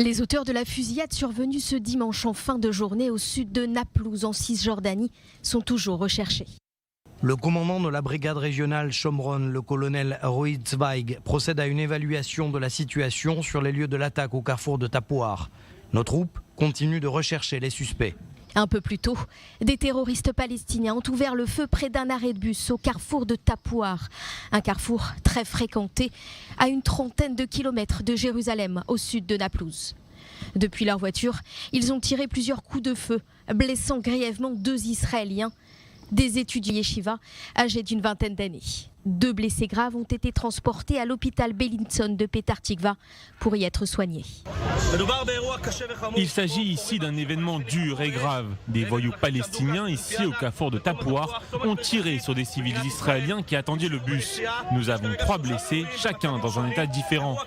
Les auteurs de la fusillade survenue ce dimanche en fin de journée au sud de Naplouse en Cisjordanie sont toujours recherchés. Le commandant de la brigade régionale Shomron, le colonel Roy Zweig, procède à une évaluation de la situation sur les lieux de l'attaque au carrefour de Tapouar. Nos troupes continuent de rechercher les suspects. Un peu plus tôt, des terroristes palestiniens ont ouvert le feu près d'un arrêt de bus au carrefour de Tapouar. Un carrefour très fréquenté à une trentaine de kilomètres de Jérusalem, au sud de Naplouse. Depuis leur voiture, ils ont tiré plusieurs coups de feu, blessant grièvement 2 Israéliens, des étudiants yeshiva âgés d'une vingtaine d'années. 2 blessés graves ont été transportés à l'hôpital Bellinson de Petah Tikva pour y être soignés. Il s'agit ici d'un événement dur et grave. Des voyous palestiniens ici au carrefour de Tapouar ont tiré sur des civils israéliens qui attendaient le bus. Nous avons 3 blessés, chacun dans un état différent.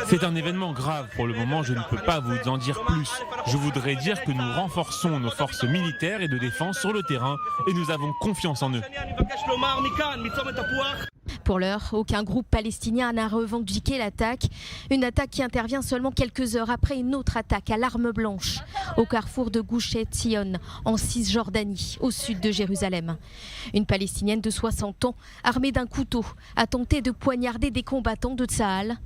C'est un événement grave. Pour le moment, je ne peux pas vous en dire plus. Je voudrais dire que nous renforçons nos forces militaires et de défense sur le terrain et nous avons confiance en eux. Pour l'heure, aucun groupe palestinien n'a revendiqué l'attaque. Une attaque qui intervient seulement quelques heures après une autre attaque à l'arme blanche au carrefour de Gush Etzion en Cisjordanie, au sud de Jérusalem. Une Palestinienne de 60 ans, armée d'un couteau, a tenté de poignarder des combattants de Tsahal.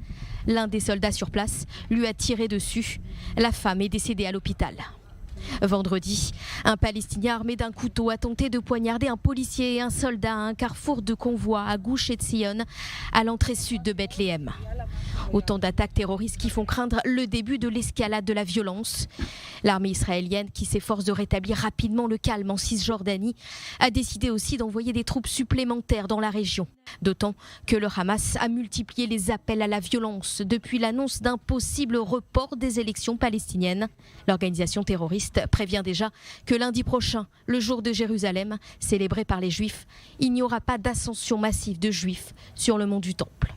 L'un des soldats sur place lui a tiré dessus. La femme est décédée à l'hôpital. Vendredi, un Palestinien armé d'un couteau a tenté de poignarder un policier et un soldat à un carrefour de convoi à Gush Etzion, à l'entrée sud de Bethléem. Autant d'attaques terroristes qui font craindre le début de l'escalade de la violence. L'armée israélienne, qui s'efforce de rétablir rapidement le calme en Cisjordanie, a décidé aussi d'envoyer des troupes supplémentaires dans la région. D'autant que le Hamas a multiplié les appels à la violence depuis l'annonce d'un possible report des élections palestiniennes. L'organisation terroriste prévient déjà que lundi prochain, le jour de Jérusalem, célébré par les Juifs, il n'y aura pas d'ascension massive de Juifs sur le mont du Temple.